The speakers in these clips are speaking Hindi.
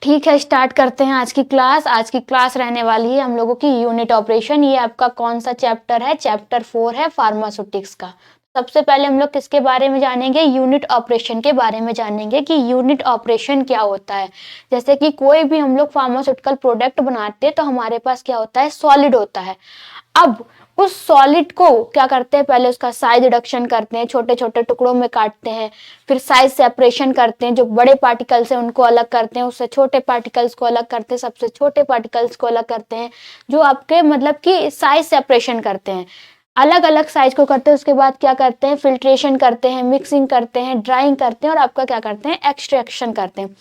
ठीक है, स्टार्ट करते हैं आज की क्लास। आज की क्लास रहने वाली है हम लोगों की यूनिट ऑपरेशन। ये आपका कौन सा चैप्टर है? चैप्टर 4 है फार्मास्यूटिक्स का। सबसे पहले हम लोग किसके बारे में जानेंगे? यूनिट ऑपरेशन के बारे में जानेंगे कि यूनिट ऑपरेशन क्या होता है। जैसे कि कोई भी हम लोग फार्मास्यूटिकल प्रोडक्ट बनाते हैं तो हमारे पास क्या होता है? सॉलिड होता है। अब उस सॉलिड को क्या करते हैं? पहले उसका साइज रिडक्शन करते हैं, छोटे छोटे टुकड़ों में काटते हैं, फिर साइज सेपरेशन करते हैं, जो बड़े पार्टिकल्स हैं उनको अलग करते हैं, उससे छोटे पार्टिकल्स को अलग करते हैं, सबसे छोटे पार्टिकल्स को अलग करते हैं, जो आपके मतलब कि साइज सेपरेशन करते हैं, अलग अलग साइज को करते हैं। उसके बाद क्या करते हैं? फिल्ट्रेशन करते हैं, मिक्सिंग करते हैं, ड्राइंग करते हैं और आपका क्या करते हैं? एक्सट्रैक्शन करते हैं।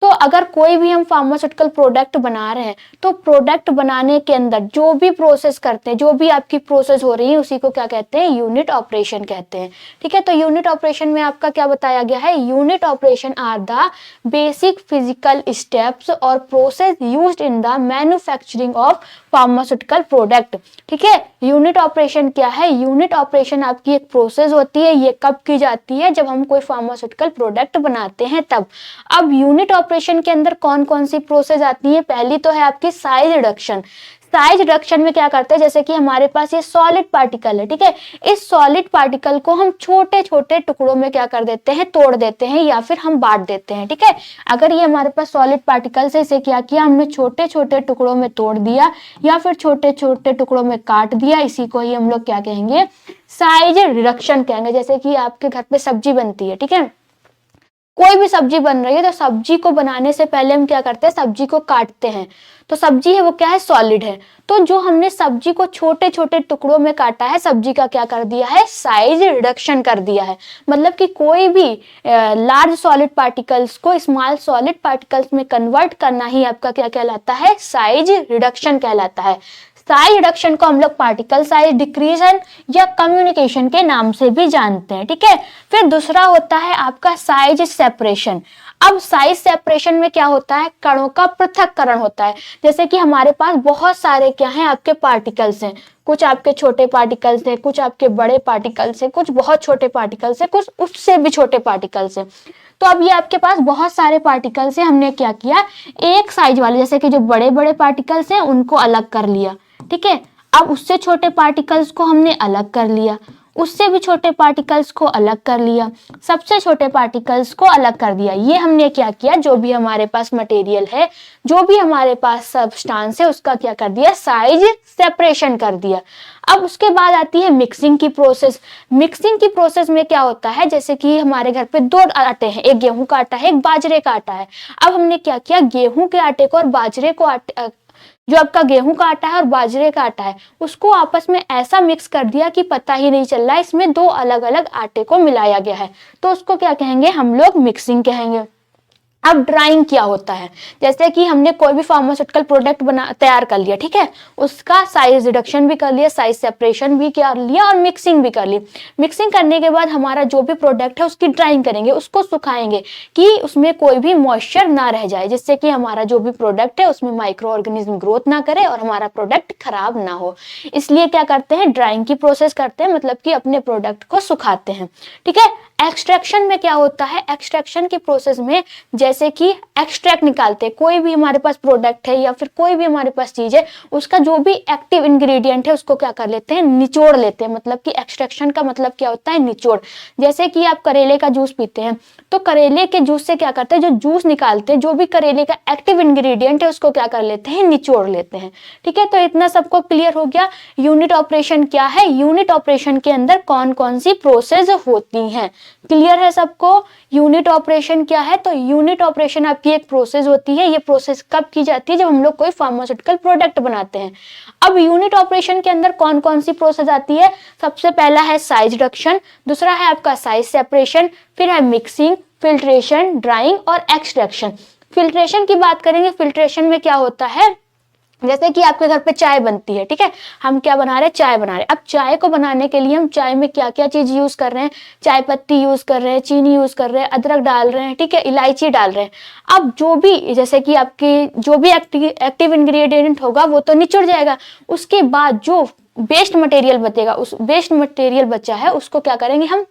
तो अगर कोई भी हम फार्मास्यूटिकल प्रोडक्ट बना रहे हैं तो प्रोडक्ट बनाने के अंदर जो भी प्रोसेस करते हैं, जो भी आपकी प्रोसेस हो रही है, उसी को क्या कहते हैं? यूनिट ऑपरेशन कहते हैं। ठीक है, तो यूनिट ऑपरेशन में आपका क्या बताया गया है? Unit operation are the basic physical steps और process used in the manufacturing of pharmaceutical product. ठीक है, यूनिट ऑपरेशन क्या है? यूनिट ऑपरेशन आपकी एक प्रोसेस होती है। ये कब की जाती है? जब हम कोई फार्मास्यूटिकल प्रोडक्ट बनाते हैं तब। अब यूनिट ऑपरेशन के अंदर कौन कौन सी प्रोसेस आती है? पहली तो है आपकी साइज रिडक्शन। साइज रिडक्शन में क्या करते हैं? जैसे कि हमारे पास ये सॉलिड पार्टिकल है, ठीक है, इस सॉलिड पार्टिकल को हम छोटे छोटे टुकड़ों में क्या कर देते हैं? तोड़ देते हैं या फिर हम बांट देते हैं। ठीक है, अगर ये हमारे पास सॉलिड पार्टिकल से इसे क्या किया? हमने छोटे छोटे टुकड़ों में तोड़ दिया या फिर छोटे छोटे टुकड़ों में काट दिया, इसी को ही हम लोग क्या कहेंगे? साइज रिडक्शन कहेंगे। जैसे कि आपके घर पे सब्जी बनती है, ठीक है, कोई भी सब्जी बन रही है तो सब्जी को बनाने से पहले हम क्या करते हैं? सब्जी को काटते हैं। तो सब्जी है वो क्या है? सॉलिड है। तो जो हमने सब्जी को छोटे छोटे टुकड़ों में काटा है, सब्जी का क्या कर दिया है? साइज रिडक्शन कर दिया है। मतलब कि कोई भी लार्ज सॉलिड पार्टिकल्स को स्मॉल सॉलिड पार्टिकल्स में कन्वर्ट करना ही आपका क्या कहलाता है? साइज रिडक्शन कहलाता है। साइज रिडक्शन को हम लोग पार्टिकल साइज डिक्रीजन या कम्युनिकेशन के नाम से भी जानते हैं। ठीक है, फिर दूसरा होता है आपका साइज सेपरेशन। अब साइज सेपरेशन में क्या होता है? कणों का पृथक्करण होता है। जैसे कि हमारे पास बहुत सारे क्या हैं? आपके पार्टिकल्स हैं, कुछ आपके छोटे पार्टिकल्स हैं, कुछ आपके बड़े पार्टिकल्स हैं, कुछ बहुत छोटे पार्टिकल्स हैं, कुछ उससे भी छोटे पार्टिकल्स हैं। तो अब ये आपके पास बहुत सारे पार्टिकल्स हैं, हमने क्या किया? एक साइज वाले, जैसे कि जो बड़े बड़े पार्टिकल्स हैं उनको अलग कर लिया। ठीक है, अब उससे छोटे पार्टिकल्स को हमने अलग कर लिया, उससे भी छोटे पार्टिकल्स को अलग कर लिया, सबसे छोटे पार्टिकल्स को अलग कर दिया। ये हमने क्या किया? जो भी हमारे पास मटेरियल है, जो भी हमारे पास सब्सटेंस है, उसका क्या कर दिया? साइज सेपरेशन कर दिया। अब उसके बाद आती है मिक्सिंग की प्रोसेस। मिक्सिंग की प्रोसेस में क्या होता है? जैसे कि हमारे घर पे दो आटे हैं, एक गेहूं का आटा है, एक बाजरे का आटा है। अब हमने क्या किया? गेहूं के आटे को और बाजरे को जो आपका गेहूं का आटा है और बाजरे का आटा है, उसको आपस में ऐसा मिक्स कर दिया कि पता ही नहीं चल रहा है इसमें दो अलग अलग आटे को मिलाया गया है। तो उसको क्या कहेंगे? हम लोग मिक्सिंग कहेंगे। अब ड्राइंग क्या होता है? जैसे कि हमने कोई भी फार्मास्यूटिकल प्रोडक्ट तैयार कर लिया, ठीक है, उसका साइज रिडक्शन भी कर लिया, साइज सेपरेशन भी कर लिया और मिक्सिंग भी कर ली। मिक्सिंग करने के बाद हमारा जो भी प्रोडक्ट है उसकी ड्राइंग करेंगे, उसको सुखाएंगे कि उसमें कोई भी मॉइस्चर ना रह जाए, जिससे कि हमारा जो भी प्रोडक्ट है उसमें माइक्रो ऑर्गेनिज्म ग्रोथ ना करे और हमारा प्रोडक्ट खराब ना हो। इसलिए क्या करते हैं? ड्राइंग की प्रोसेस करते हैं, मतलब कि अपने प्रोडक्ट को सुखाते हैं। ठीक है, एक्सट्रैक्शन में क्या होता है? एक्सट्रैक्शन की प्रोसेस में जैसे कि एक्सट्रैक्ट निकालते हैं, कोई भी हमारे पास प्रोडक्ट है या फिर कोई भी हमारे पास चीज है, उसका जो भी एक्टिव इंग्रेडिएंट है उसको क्या कर लेते हैं? निचोड़ लेते हैं। मतलब कि एक्सट्रैक्शन का मतलब क्या होता है? निचोड़। जैसे कि आप करेले का जूस पीते हैं तो करेले के जूस से क्या करते हैं? जो जूस निकालते हैं, जो भी करेले का एक्टिव इंग्रेडिएंट है उसको क्या कर लेते हैं? निचोड़ लेते हैं। ठीक है, तो इतना सबको क्लियर हो गया। यूनिट ऑपरेशन क्या है? यूनिट ऑपरेशन के अंदर कौन कौन सी प्रोसेस होती हैं? क्लियर है सबको? यूनिट ऑपरेशन क्या है? तो यूनिट ऑपरेशन आपकी एक प्रोसेस होती है। ये प्रोसेस कब की जाती है? जब हम लोग कोई फार्मास्यूटिकल प्रोडक्ट बनाते हैं। अब यूनिट ऑपरेशन के अंदर कौन कौन सी प्रोसेस आती है? सबसे पहला है साइज रिडक्शन, दूसरा है आपका साइज सेपरेशन, फिर है मिक्सिंग, फिल्ट्रेशन, ड्राइंग और एक्सट्रैक्शन। फिल्ट्रेशन की बात करेंगे, फिल्ट्रेशन में क्या होता है? जैसे कि आपके घर पे चाय बनती है, ठीक है, हम क्या बना रहे हैं? चाय बना रहे हैं। अब चाय को बनाने के लिए हम चाय में क्या क्या चीज यूज कर रहे हैं? चाय पत्ती यूज कर रहे हैं, चीनी यूज कर रहे हैं, अदरक डाल रहे हैं, ठीक है, इलायची डाल रहे हैं। अब जो भी जैसे कि आपकी जो भी एक्टिव इंग्रेडिएंट होगा वो तो निचुड़ जाएगा। उसके बाद जो वेस्ट मटेरियल बचेगा, उस वेस्ट मटेरियल बचा है उसको क्या करेंगे हम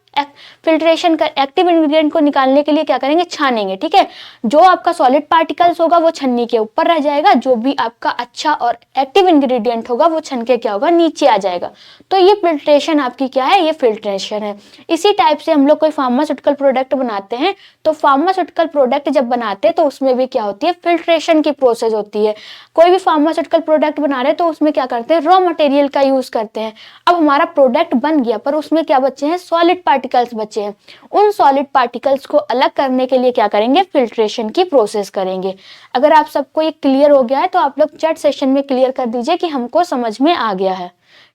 फिल्ट्रेशन कर एक्टिव इंग्रेडिएंट को निकालने के लिए क्या करेंगे, छानेंगे। ठीक है, जो आपका सॉलिड पार्टिकल्स होगा वो छन्नी के ऊपर रह जाएगा, जो भी आपका अच्छा और एक्टिव इंग्रेडिएंट होगा वो छन के क्या होगा, नीचे आ जाएगा। तो ये फिल्ट्रेशन आपकी क्या है, ये फिल्ट्रेशन है। इसी टाइप से हम लोग कोई फार्मास्यूटिकल प्रोडक्ट बनाते हैं, तो फार्मास्यूटिकल प्रोडक्ट जब बनाते हैं तो उसमें भी क्या होती है, फिल्ट्रेशन की प्रोसेस होती है। कोई भी फार्मास्यूटिकल प्रोडक्ट बना रहे हैं तो उसमें क्या करते हैं, रॉ मटेरियल का यूज करते हैं। अब हमारा प्रोडक्ट बन गया पर उसमें क्या बचे हैं, सॉलिड पार्टिकल्स बचे हैं। उन सॉलिड पार्टिकल्स को अलग करने के लिए क्या करेंगे, फिल्ट्रेशन की प्रोसेस करेंगे। अगर आप सबको ये क्लियर हो गया है तो आप लोग चैट सेशन में क्लियर कर दीजिए कि हमको समझ में आ गया है।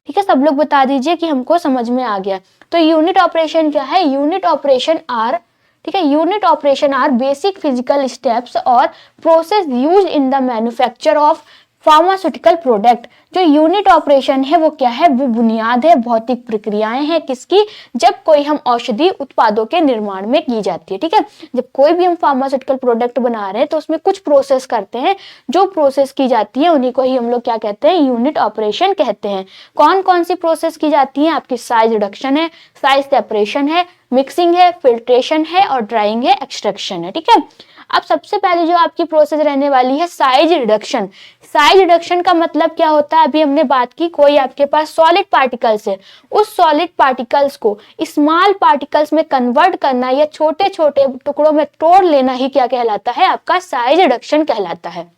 ठीक है, सब लोग बता दीजिए कि हमको समझ में आ गया। तो यूनिट ऑपरेशन क्या है, यूनिट ऑपरेशन आर, ठीक है, unit operation are basic physical steps और process use in the manufacture of pharmaceutical product. जो यूनिट ऑपरेशन है वो क्या है, वो बुनियाद है, भौतिक प्रक्रियाएं हैं किसकी, जब कोई हम औषधि उत्पादों के निर्माण में की जाती है। ठीक है, जब कोई भी हम फार्मास्यूटिकल प्रोडक्ट बना रहे हैं तो उसमें कुछ प्रोसेस करते हैं, जो प्रोसेस की जाती है उन्हीं को ही हम लोग क्या कहते हैं, यूनिट ऑपरेशन कहते हैं। कौन कौन सी प्रोसेस की जाती है, आपकी साइज रिडक्शन है, साइज सेपरेशन है, मिक्सिंग है, फिल्ट्रेशन है और ड्राइंग है, एक्सट्रैक्शन है। ठीक है, अब सबसे पहले जो आपकी प्रोसेस रहने वाली है साइज रिडक्शन। साइज रिडक्शन का मतलब क्या होता है, अभी हमने बात की, कोई आपके पास सॉलिड पार्टिकल्स है, उस सॉलिड पार्टिकल्स को स्मॉल पार्टिकल्स में कन्वर्ट करना या छोटे छोटे टुकड़ों में तोड़ लेना ही क्या कहलाता है, आपका साइज रिडक्शन कहलाता है।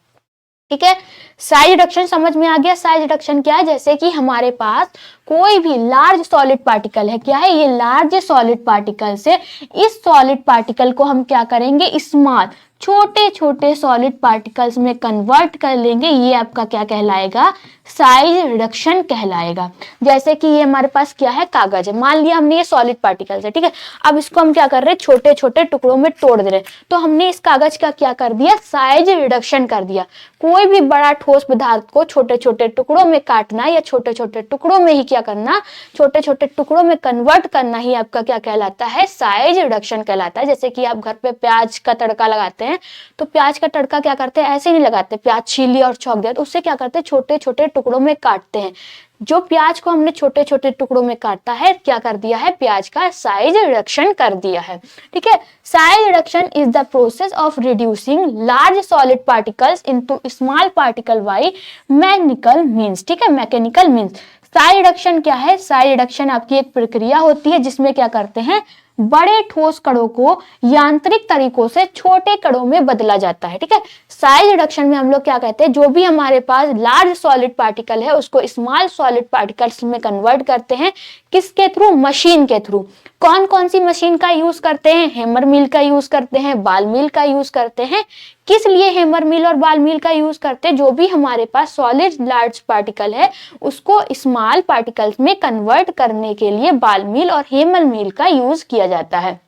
ठीक है, साइज रिडक्शन समझ में आ गया। साइज रिडक्शन क्या है, जैसे कि हमारे पास कोई भी लार्ज सॉलिड पार्टिकल है, क्या है ये लार्ज सॉलिड पार्टिकल से, इस सॉलिड पार्टिकल को हम क्या करेंगे, स्मॉल छोटे छोटे सॉलिड पार्टिकल्स में कन्वर्ट कर लेंगे, ये आपका क्या कहलाएगा, साइज रिडक्शन कहलाएगा। जैसे कि ये हमारे पास क्या है, कागज है, मान लिया हमने ये सॉलिड पार्टिकल्स है। ठीक है, अब इसको हम क्या कर रहे हैं, छोटे छोटे टुकड़ों में तोड़ दे रहे हैं, तो हमने इस कागज का क्या कर दिया, साइज रिडक्शन कर दिया। कोई भी बड़ा ठोस पदार्थ को छोटे छोटे टुकड़ों में काटना या छोटे छोटे टुकड़ों में ही क्या करना, छोटे छोटे टुकड़ों में कन्वर्ट करना ही आपका क्या कहलाता है, साइज रिडक्शन कहलाता है। जैसे कि आप घर पे प्याज का तड़का लगाते हैं, तो प्याज का तड़का क्या करते हैं, ऐसे नहीं लगाते, प्याज छील लिया और छौंक दिया, तो उससे क्या करते हैं, छोटे छोटे टुकड़ों में काटते हैं। जो प्याज को हमने छोटे छोटे टुकड़ों में काटा है, क्या कर दिया है, प्याज का साइज रिडक्शन कर दिया है। ठीक है, size reduction is the process of reducing large solid particles into small particle by mechanical means. ठीक है, मैकेनिकल मींस। साइज रिडक्शन क्या है, साइज रिडक्शन आपकी एक प्रक्रिया होती है जिसमें क्या करते हैं, बड़े ठोस कणों को यांत्रिक तरीकों से छोटे कणों में बदला जाता है। ठीक है, साइज रिडक्शन में हम लोग क्या कहते हैं, जो भी हमारे पास लार्ज सॉलिड पार्टिकल है उसको स्मॉल सॉलिड पार्टिकल्स में कन्वर्ट करते हैं, किसके थ्रू, मशीन के थ्रू। कौन कौन सी मशीन का यूज करते हैं, हैमर मिल का यूज करते हैं, बाल मिल का यूज करते हैं। किस लिए हैमर मिल और बाल मिल का यूज करते हैं, जो भी हमारे पास सॉलिड लार्ज पार्टिकल है उसको स्मॉल पार्टिकल्स में कन्वर्ट करने के लिए बाल मिल और हैमर मिल का यूज किया जाता है।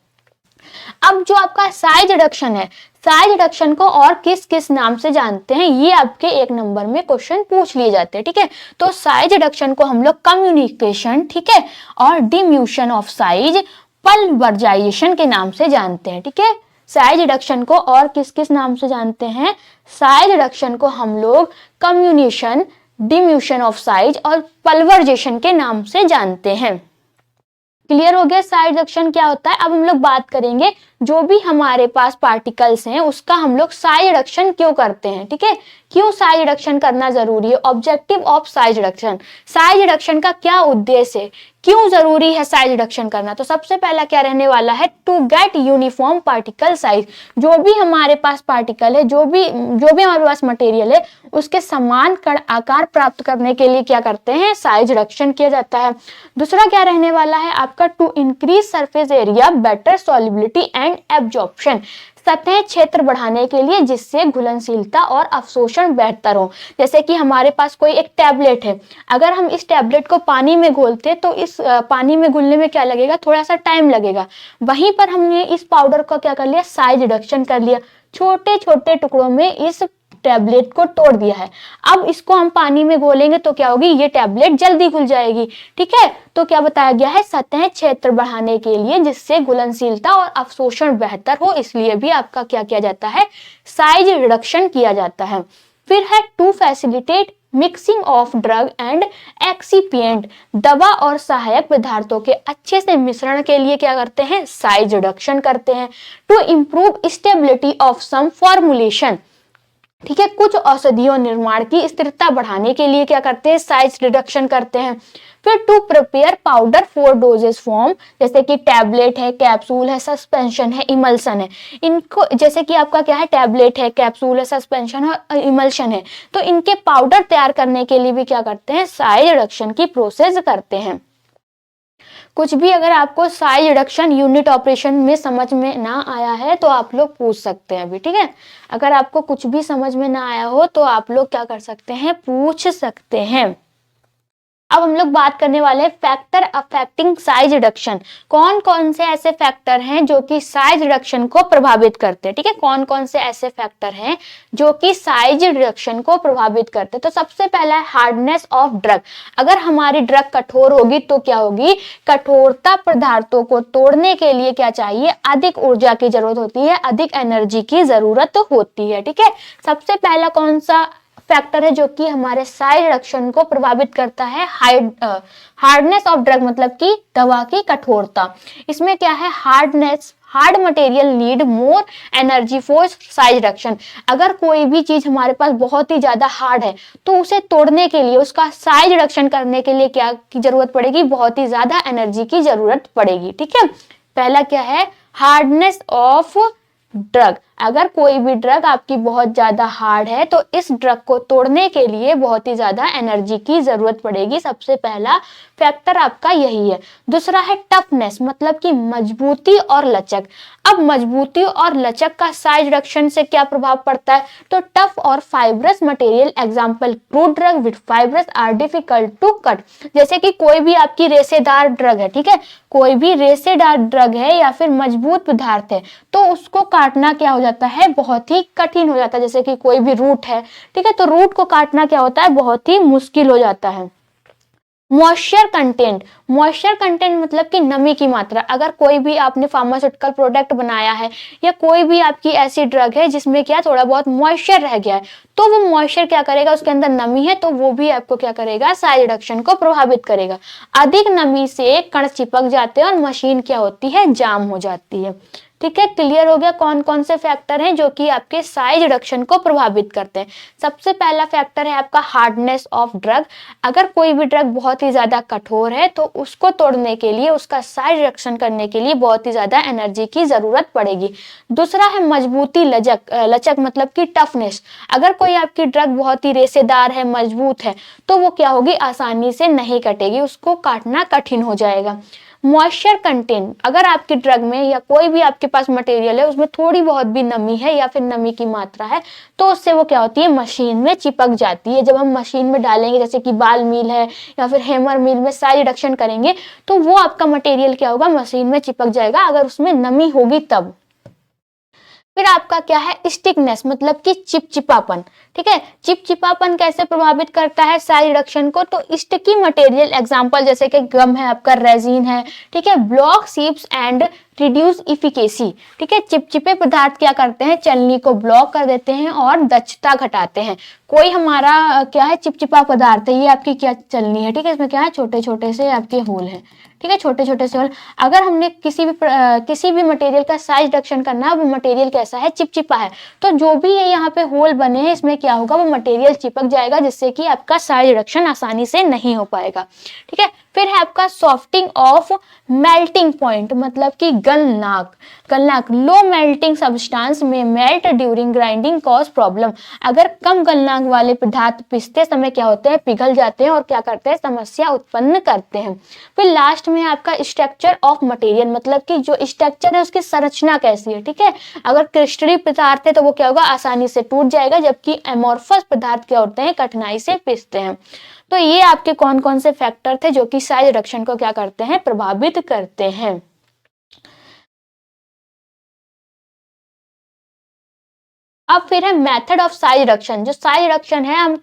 अब जो आपका साइज रिडक्शन है, साइज रिडक्शन को और किस किस नाम से जानते हैं, ये आपके एक नंबर में क्वेश्चन पूछ लिए जाते हैं। ठीक है, तो साइज रिडक्शन को हम लोग कम्युनिकेशन, ठीक है, और डिम्यूशन ऑफ साइज, पल्वराइजेशन के नाम से जानते हैं। ठीक है, साइज रिडक्शन को और किस किस नाम से जानते हैं, साइज रिडक्शन को हम लोग कम्युनिकेशन, डिम्यूशन ऑफ साइज और पल्वराइजेशन के नाम से जानते हैं। क्लियर हो गया साइज रिडक्शन क्या होता है। अब हम लोग बात करेंगे जो भी हमारे पास पार्टिकल्स हैं उसका हम लोग साइज रिडक्शन क्यों करते हैं। ठीक है, क्यों साइज रिडक्शन करना जरूरी है, objective of size reduction, size reduction का क्या उद्देश्य है, क्यों जरूरी है साइज रिडक्शन करना। तो सबसे पहला क्या रहने वाला है, to get uniform particle size. जो भी हमारे पास पार्टिकल है, जो भी हमारे पास मटेरियल है, उसके समान आकार प्राप्त करने के लिए क्या करते हैं, साइज रिडक्शन किया जाता है। दूसरा क्या रहने वाला है आपका, to increase surface area, better solubility and absorption, सतह क्षेत्र बढ़ाने के लिए जिससे घुलनशीलता और अवशोषण बेहतर हो। जैसे कि हमारे पास कोई एक टैबलेट है, अगर हम इस टैबलेट को पानी में घोलते तो इस पानी में घुलने में क्या लगेगा, थोड़ा सा टाइम लगेगा। वहीं पर हमने इस पाउडर को क्या कर लिया, साइज रिडक्शन कर लिया, छोटे छोटे टुकड़ों में इस टैबलेट को तोड़ दिया है। अब इसको हम पानी में घोलेंगे तो क्या होगी, ये टैबलेट जल्दी घुल जाएगी। ठीक है, तो क्या बताया गया है, सतह क्षेत्र बढ़ाने के लिए जिससे घुलनशीलता और अवशोषण बेहतर हो, इसलिए भी आपका क्या किया जाता है, साइज रिडक्शन किया जाता है। फिर है to facilitate mixing of drug and excipient, दवा और सहायक पदार्थों के अच्छे से मिश्रण के लिए क्या करते हैं, साइज रिडक्शन करते हैं। To improve stability of some formulation, ठीक है, कुछ औषधियों निर्माण की स्थिरता बढ़ाने के लिए क्या करते हैं, साइज रिडक्शन करते हैं। फिर to prepare powder for doses form, जैसे कि टैबलेट है, कैप्सूल है, सस्पेंशन है, इमल्सन है, इनको जैसे कि आपका क्या है, टैबलेट है, कैप्सूल है, सस्पेंशन है, इमल्शन है, तो इनके पाउडर तैयार करने के लिए भी क्या करते हैं, साइज रिडक्शन की प्रोसेस करते हैं। कुछ भी अगर आपको साइज रिडक्शन यूनिट ऑपरेशन में समझ में ना आया है तो आप लोग पूछ सकते हैं अभी, ठीक है। अगर आपको कुछ भी समझ में ना आया हो तो आप लोग क्या कर सकते हैं, पूछ सकते हैं। अब हम लोग बात करने वाले हैं फैक्टर अफेक्टिंग साइज रिडक्शन। कौन कौन से ऐसे फैक्टर हैं जो कि साइज रिडक्शन को प्रभावित करते हैं, ठीक है, कौन कौन से ऐसे फैक्टर हैं जो कि साइज रिडक्शन को प्रभावित करते हैं। तो सबसे पहला है हार्डनेस ऑफ ड्रग। अगर हमारी ड्रग कठोर होगी तो क्या होगी, कठोरता पदार्थों को तोड़ने के लिए क्या चाहिए, अधिक ऊर्जा की जरूरत होती है, अधिक एनर्जी की जरूरत होती है, ठीक है। सबसे पहला कौन सा फैक्टर है जो कि हमारे साइज रिडक्शन को प्रभावित करता है, हार्डनेस ऑफ ड्रग, मतलब कि दवा की कठोरता। इसमें क्या है, hard material need more energy for size reduction. अगर कोई भी चीज हमारे पास बहुत ही ज्यादा हार्ड है तो उसे तोड़ने के लिए, उसका साइज रिडक्शन करने के लिए क्या की जरूरत पड़ेगी, बहुत ही ज्यादा एनर्जी की जरूरत पड़ेगी, ठीक है। पहला क्या है, हार्डनेस ऑफ ड्रग। अगर कोई भी ड्रग आपकी बहुत ज्यादा हार्ड है तो इस ड्रग को तोड़ने के लिए बहुत ही ज्यादा एनर्जी की जरूरत पड़ेगी। सबसे पहला फैक्टर आपका यही है। दूसरा है टफनेस, मतलब कि मजबूती और लचक। अब मजबूती और लचक का साइज रिडक्शन से क्या प्रभाव पड़ता है, तो टफ और fibrous material, example crude drug with fibrous are difficult to cut. जैसे कि कोई भी आपकी रेशेदार ड्रग है, ठीक है, कोई भी रेशेदार ड्रग है या फिर मजबूत पदार्थ है तो उसको काटना क्या हो जाता है, बहुत ही कठिन हो जाता है। जैसे कि कोई भी रूट है, ठीक है, तो रूट को काटना क्या होता है, बहुत ही मुश्किल हो जाता है। मॉइस्चर कंटेंट, मॉइस्चर कंटेंट मतलब कि नमी की मात्रा। अगर कोई भी आपने फार्मास्यूटिकल प्रोडक्ट बनाया है या कोई भी आपकी ऐसी ड्रग है जिसमें क्या थोड़ा बहुत मॉइस्चर रह गया है तो वो मॉइस्चर क्या करेगा, उसके अंदर नमी है तो वो भी आपको क्या करेगा, साइज रिडक्शन को प्रभावित करेगा। अधिक नमी से कण चिपक जाते हैं और मशीन क्या होती है, जाम हो जाती है, ठीक है। क्लियर हो गया कौन कौन से फैक्टर हैं जो कि आपके साइज रिडक्शन को प्रभावित करते हैं। सबसे पहला फैक्टर है आपका हार्डनेस ऑफ ड्रग। अगर कोई भी ड्रग बहुत ही ज्यादा कठोर है तो उसको तोड़ने के लिए, उसका साइज रिडक्शन करने के लिए बहुत ही ज्यादा एनर्जी की जरूरत पड़ेगी। दूसरा है मजबूती, लचक मतलब कि टफनेस। अगर कोई आपकी ड्रग बहुत ही रेशेदार है, मजबूत है तो वो क्या होगी, आसानी से नहीं कटेगी, उसको काटना कठिन हो जाएगा। मॉइस्चर कंटेंट, अगर आपकी ड्रग में या कोई भी आपके पास मटेरियल है उसमें थोड़ी बहुत भी नमी है या फिर नमी की मात्रा है तो उससे वो क्या होती है, मशीन में चिपक जाती है। जब हम मशीन में डालेंगे, जैसे कि बाल मिल है या फिर हैमर मिल में साइज रिडक्शन करेंगे तो वो आपका मटेरियल क्या होगा, मशीन में चिपक जाएगा, अगर उसमें नमी होगी तब। फिर आपका क्या है, स्टिकनेस मतलब कि चिपचिपापन, ठीक है। चिपचिपापन कैसे प्रभावित करता है साइज रिडक्शन को, तो स्टिकी मटेरियल, एग्जांपल जैसे कि गम है, आपका रेजिन है, ठीक है, block sheeps and reduce efficacy, ठीक है। चिपचिपे पदार्थ क्या करते हैं, चलनी को ब्लॉक कर देते हैं और दक्षता घटाते हैं। कोई हमारा क्या है, चिपचिपा पदार्थ है, ये आपकी क्या चलनी है, ठीक है, इसमें क्या है, छोटे छोटे से आपके होल हैं, ठीक है, छोटे छोटे से होल। अगर हमने किसी भी मटेरियल का साइज रिडक्शन करना है, वो मटेरियल कैसा है, चिपचिपा है, तो जो भी ये यहाँ पे होल बने हैं इसमें क्या होगा, वो मटेरियल चिपक जाएगा जिससे कि आपका साइज रिडक्शन आसानी से नहीं हो पाएगा, ठीक है। फिर है आपका सॉफ्टिंग ऑफ मेल्टिंग पॉइंट, मतलब कि गलनांक। लो मेल्टिंग सब्सटेंस में melt during grinding cause problem. अगर कम गलनांक वाले पदार्थ पीसते समय क्या होते हैं, पिघल जाते हैं और क्या करते हैं, समस्या उत्पन्न करते हैं। फिर लास्ट में आपका स्ट्रक्चर ऑफ मटेरियल, मतलब कि जो स्ट्रक्चर है उसकी संरचना कैसी है, ठीक है। अगर क्रिस्टलीय पदार्थ है तो वो क्या होगा, आसानी से टूट जाएगा, जबकि एमोर्फस पदार्थ क्या होते हैं, कठिनाई से पिसते हैं। तो ये आपके कौन कौन से फैक्टर थे जो कि साइज रिडक्शन को क्या करते हैं, प्रभावित करते हैं। अब फिर है मेथड ऑफ साइज रिडक्शन। जो साइज रिडक्शन है, हम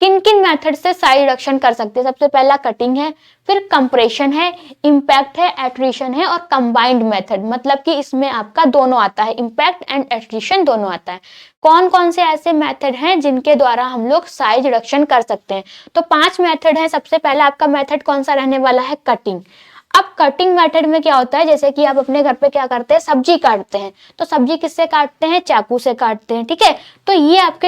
किन किन मेथड से साइज रिडक्शन कर सकते हैं? सबसे पहला कटिंग है, फिर कंप्रेशन है, इम्पैक्ट है, एट्रिशन है और कंबाइंड मेथड, मतलब कि इसमें आपका दोनों आता है, इम्पैक्ट एंड एट्रिशन दोनों आता है। कौन कौन से ऐसे मेथड हैं जिनके द्वारा हम लोग साइज रिडक्शन कर सकते हैं? तो 5 मेथड है। सबसे पहला आपका मेथड कौन सा रहने वाला है? कटिंग। अब कटिंग मेथड में क्या होता है, जैसे कि आप अपने घर पे क्या करते हैं, सब्जी काटते हैं, तो सब्जी किससे काटते हैं? चाकू से काटते हैं, ठीक है। तो ये आपके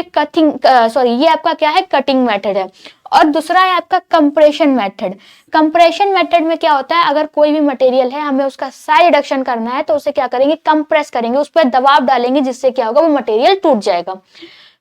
ये आपका क्या है? कटिंग मेथड है। और दूसरा है आपका कंप्रेशन मेथड। कंप्रेशन मेथड में क्या होता है, अगर कोई भी मटेरियल है, हमें उसका साइज रिडक्शन करना है, तो उसे क्या करेंगे? कंप्रेस करेंगे, उस पर दबाव डालेंगे, जिससे क्या होगा? वो मटेरियल टूट जाएगा।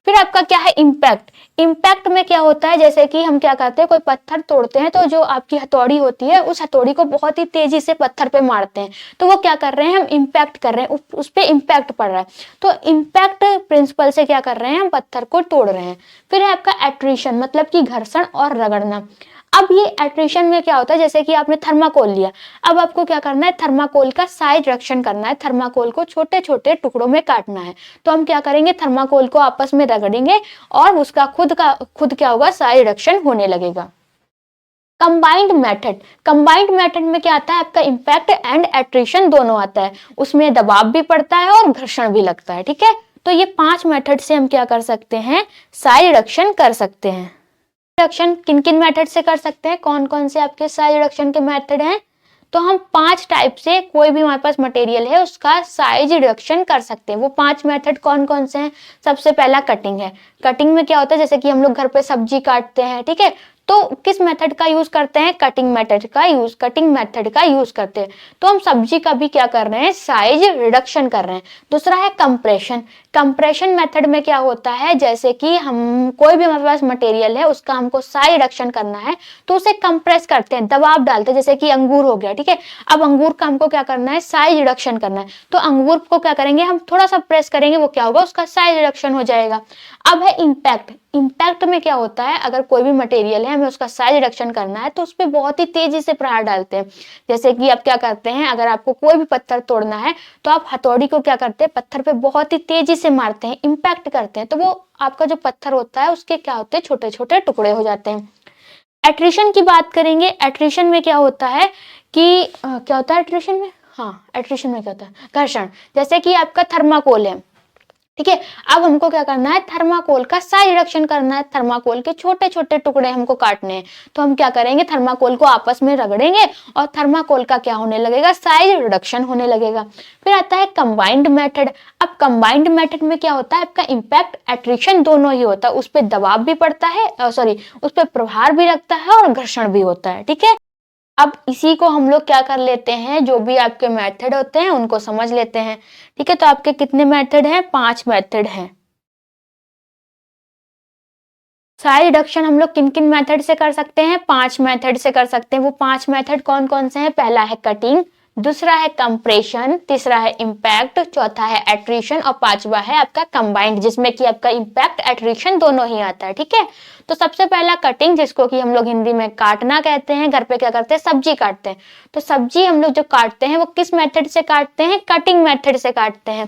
फिर आपका क्या है? इम्पैक्ट। इम्पैक्ट में क्या होता है, जैसे कि हम क्या करते हैं, कोई पत्थर तोड़ते हैं, तो जो आपकी हथौड़ी होती है, उस हथौड़ी को बहुत ही तेजी से पत्थर पे मारते हैं, तो वो क्या कर रहे हैं? हम इम्पैक्ट कर रहे हैं, उस पे इम्पैक्ट पड़ रहा है, तो इम्पैक्ट प्रिंसिपल से क्या कर रहे हैं? हम पत्थर को तोड़ रहे हैं। फिर है आपका एट्रिशन, मतलब कि घर्षण और रगड़ना। अब ये एट्रिशन में क्या होता है, जैसे कि आपने थर्माकोल लिया, अब आपको क्या करना है? थर्माकोल का साइज रिडक्शन करना है, थर्माकोल को छोटे छोटे टुकड़ों में काटना है। तो हम क्या करेंगे? थर्माकोल को आपस में रगड़ेंगे और उसका खुद क्या होगा? साइज रिडक्शन होने लगेगा। Combined method. कंबाइंड मेथड में क्या आता है? आपका इम्पैक्ट एंड एट्रिशन दोनों आता है, उसमें दबाव भी पड़ता है और घर्षण भी लगता है, ठीक है। तो ये 5 मेथड से हम क्या कर सकते हैं? साइज रिडक्शन कर सकते हैं। रिडक्शन किन किन मेथड से कर सकते हैं? कौन कौन से आपके साइज रिडक्शन के मेथड हैं? तो हम 5 टाइप से कोई भी हमारे पास मटेरियल है, उसका साइज रिडक्शन कर सकते हैं। वो 5 मेथड कौन कौन से हैं? सबसे पहला कटिंग है। कटिंग में क्या होता है, जैसे कि हम लोग घर पे सब्जी काटते हैं, ठीक है, तो किस मेथड का यूज करते हैं? कटिंग मेथड का यूज करते हैं। तो हम सब्जी का भी क्या कर रहे हैं? साइज रिडक्शन कर रहे हैं। दूसरा है कंप्रेशन। कंप्रेशन मेथड में क्या होता है, जैसे कि हम कोई भी हमारे पास मटेरियल है, उसका हमको साइज रिडक्शन करना है, तो उसे कंप्रेस करते हैं, दबाव डालते हैं, जैसे कि अंगूर हो गया, ठीक है। अब अंगूर का हमको क्या करना है? साइज रिडक्शन करना है, तो अंगूर को क्या करेंगे? हम थोड़ा सा प्रेस करेंगे, वो क्या होगा? उसका साइज रिडक्शन हो जाएगा। अब है इम्पैक्ट। इम्पैक्ट में क्या होता है, अगर कोई भी मटेरियल है, हमें उसका साइज रिडक्शन करना है, तो उस पर बहुत ही तेजी से प्रहार डालते हैं। जैसे कि आप क्या करते हैं, अगर आपको कोई भी पत्थर तोड़ना है, तो आप हथौड़ी को क्या करते हैं? पत्थर पे बहुत ही तेजी से मारते हैं, इम्पैक्ट करते हैं, तो वो आपका जो पत्थर होता है, उसके क्या होते हैं? छोटे छोटे टुकड़े हो जाते हैं। एट्रिशन की बात करेंगे। एट्रिशन में क्या होता है कि क्या होता है एट्रिशन में? हाँ, एट्रिशन में क्या होता है? घर्षण। जैसे कि आपका थर्माकोल है, ठीक है, अब हमको क्या करना है? थर्माकोल का साइज रिडक्शन करना है, थर्माकोल के छोटे छोटे टुकड़े हमको काटने हैं। तो हम क्या करेंगे? थर्माकोल को आपस में रगड़ेंगे और थर्माकोल का क्या होने लगेगा? साइज रिडक्शन होने लगेगा। फिर आता है कंबाइंड मेथड। अब कंबाइंड मेथड में क्या होता है? आपका इम्पैक्ट एट्रिशन दोनों ही होता है, उस पर दबाव भी पड़ता है, उस पर प्रहार भी लगता है और घर्षण भी होता है, ठीक है। अब इसी को हम लोग क्या कर लेते हैं, जो भी आपके मेथड होते हैं उनको समझ लेते हैं, ठीक है। तो आपके कितने मेथड हैं? 5 मेथड हैं। साइज रिडक्शन हम लोग किन किन मेथड से कर सकते हैं? 5 मेथड से कर सकते हैं। वो 5 मेथड कौन कौन से हैं? पहला है कटिंग, दूसरा है कंप्रेशन, तीसरा है इम्पैक्ट, चौथा है एट्रिशन और पांचवा है आपका कंबाइंड, जिसमें कि आपका इम्पैक्ट एट्रिशन दोनों ही आता है, ठीक है। तो सबसे पहला कटिंग, जिसको कि हम लोग हिंदी में काटना कहते हैं, घर पे क्या करते हैं? सब्जी काटते हैं। तो सब्जी हम लोग जो काटते हैं वो किस मेथड से काटते हैं? कटिंग मेथड से काटते हैं।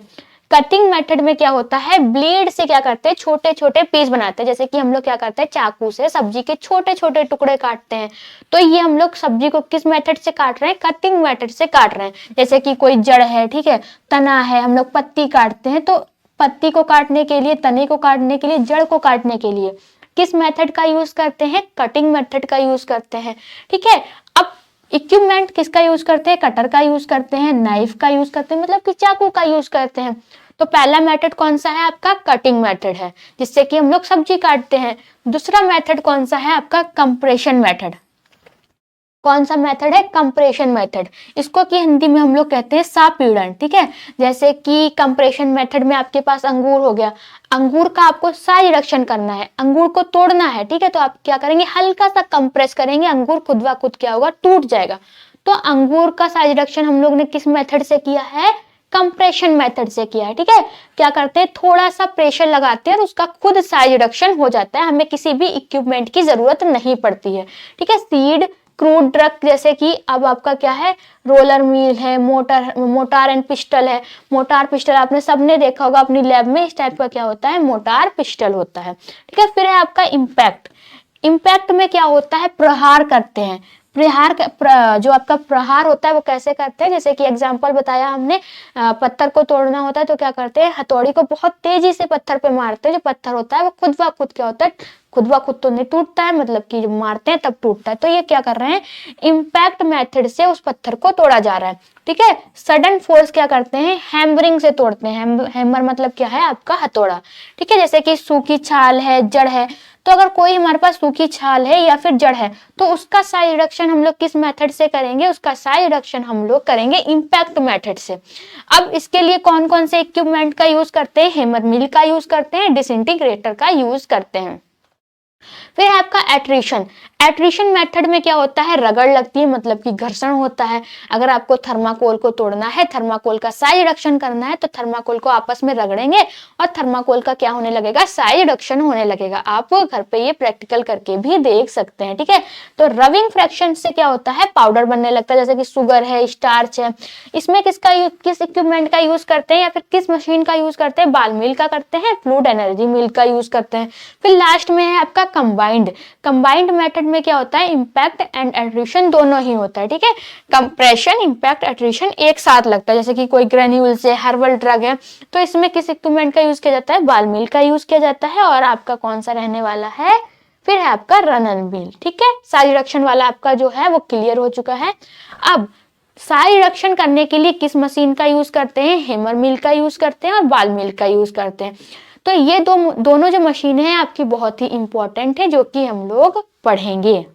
कटिंग मेथड में क्या होता है? ब्लेड से क्या करते हैं? छोटे छोटे पीस बनाते हैं, जैसे कि हम लोग क्या करते हैं? चाकू से सब्जी के छोटे छोटे टुकड़े काटते हैं। तो ये हम लोग सब्जी को किस मेथड से काट रहे हैं? कटिंग मेथड से काट रहे हैं। जैसे कि कोई जड़ है, ठीक है, तना है, हम लोग पत्ती काटते हैं, तो पत्ती को काटने के लिए, तने को काटने के लिए, जड़ को काटने के लिए किस मेथड का यूज करते हैं? कटिंग मेथड का यूज करते हैं, ठीक है। अब इक्विपमेंट किसका यूज करते हैं? कटर का यूज करते हैं, नाइफ का यूज करते हैं, मतलब कि चाकू का यूज करते हैं। तो पहला मेथड कौन सा है? आपका कटिंग मेथड है, जिससे कि हम लोग सब्जी काटते हैं। दूसरा मेथड कौन सा है? आपका कंप्रेशन मेथड। कौन सा मेथड है? Compression method. इसको कि हिंदी में हम लोग कहते हैं सापीड़न, ठीक है। जैसे कि कंप्रेशन मेथड में आपके पास अंगूर हो गया, अंगूर का आपको साइज रिडक्शन करना है, अंगूर को तोड़ना है, ठीक है, तो आप क्या करेंगे? हल्का सा कंप्रेस करेंगे, अंगूर खुद ब खुद क्या होगा? टूट जाएगा। तो अंगूर का साइज रिडक्शन हम लोग ने किस मेथड से किया है? कंप्रेशन मेथड से किया है, ठीक है। क्या करते हैं? थोड़ा सा प्रेशर लगाते हैं और उसका खुद साइज रिडक्शन हो जाता है, हमें किसी भी इक्विपमेंट की जरूरत नहीं पड़ती है, ठीक है। सीड, क्रूड ट्रक, जैसे कि अब आपका क्या है? रोलर मिल है, मोटार एंड पिस्टल है। मोटार पिस्टल आपने सबने देखा होगा अपनी लैब में, इस टाइप का क्या होता है? मोटार पिस्टल होता है, ठीक है। फिर है आपका इम्पैक्ट। इम्पैक्ट में क्या होता है, प्रहार करते हैं। जो आपका प्रहार होता है वो कैसे करते हैं, जैसे कि एग्जांपल बताया हमने, पत्थर को तोड़ना होता है तो क्या करते हैं, हथौड़ी को बहुत तेजी से पत्थर पे मारते हैं। जो पत्थर होता है वो खुद ब खुद क्या होता है, खुद ब खुद तो नहीं टूटता है, मतलब कि जब मारते हैं तब टूटता है। तो ये क्या कर रहे हैं, इम्पैक्ट मेथड से उस पत्थर को तोड़ा जा रहा है। ठीक है। सडन फोर्स क्या करते हैं, हैमरिंग से तोड़ते हैं। हैमर मतलब क्या है, आपका हथौड़ा। ठीक है। जैसे कि सूखी छाल है, जड़ है, तो अगर कोई हमारे पास सूखी छाल है या फिर जड़ है तो उसका साइज रिडक्शन हम लोग किस मेथड से करेंगे, उसका साइज रिडक्शन हम लोग करेंगे इम्पैक्ट मेथड से। अब इसके लिए कौन कौन से इक्विपमेंट का यूज करते हैं, हैमर मिल का यूज करते हैं, डिसइंटीग्रेटर का यूज करते हैं। फिर है आपका एट्रिशन। एट्रिशन मेथड में क्या होता है, रगड़ लगती है, मतलब कि घर्षण होता है। अगर आपको थर्माकोल को तोड़ना है, थर्माकोल का साइज रिडक्शन करना है, तो थर्माकोल को आपस में रगड़ेंगे और थर्माकोल का क्या होने लगेगा, साइज रिडक्शन होने लगेगा। आप घर पे ये प्रैक्टिकल करके भी देख सकते हैं। ठीक है। तो रविंग फ्रैक्शन से क्या होता है, पाउडर बनने लगता है, जैसे कि शुगर है, स्टार्च है। इसमें किस इक्विपमेंट का यूज करते हैं या फिर किस मशीन का यूज करते हैं, बाल मिल का करते हैं, फ्लूइड एनर्जी मिल का यूज करते हैं। फिर लास्ट में है आपका कंबाइंड मेथड में क्या होता है, इंपैक्ट एंड एट्रिशन दोनों ही होता है। ठीक है। कंप्रेशन, इंपैक्ट, एट्रिशन एक साथ लगता है। जैसे कि कोई ग्रेन्यूल्स है, हर्बल ड्रग है, तो इसमें किस इक्विपमेंट का यूज किया जाता है, बाल मिल का यूज किया जाता है। और आपका कौन सा रहने वाला है, फिर है आपका रनल मिल। ठीक है। साइज रिडक्शन वाला आपका जो है वो क्लियर हो चुका है। अब साइज रिडक्शन करने के लिए किस मशीन का यूज करते हैं, हैमर मिल का यूज करते हैं और बाल मिल का यूज करते हैं। तो ये दोनों जो मशीनें हैं आपकी बहुत ही इंपॉर्टेंट है, जो कि हम लोग पढ़ेंगे।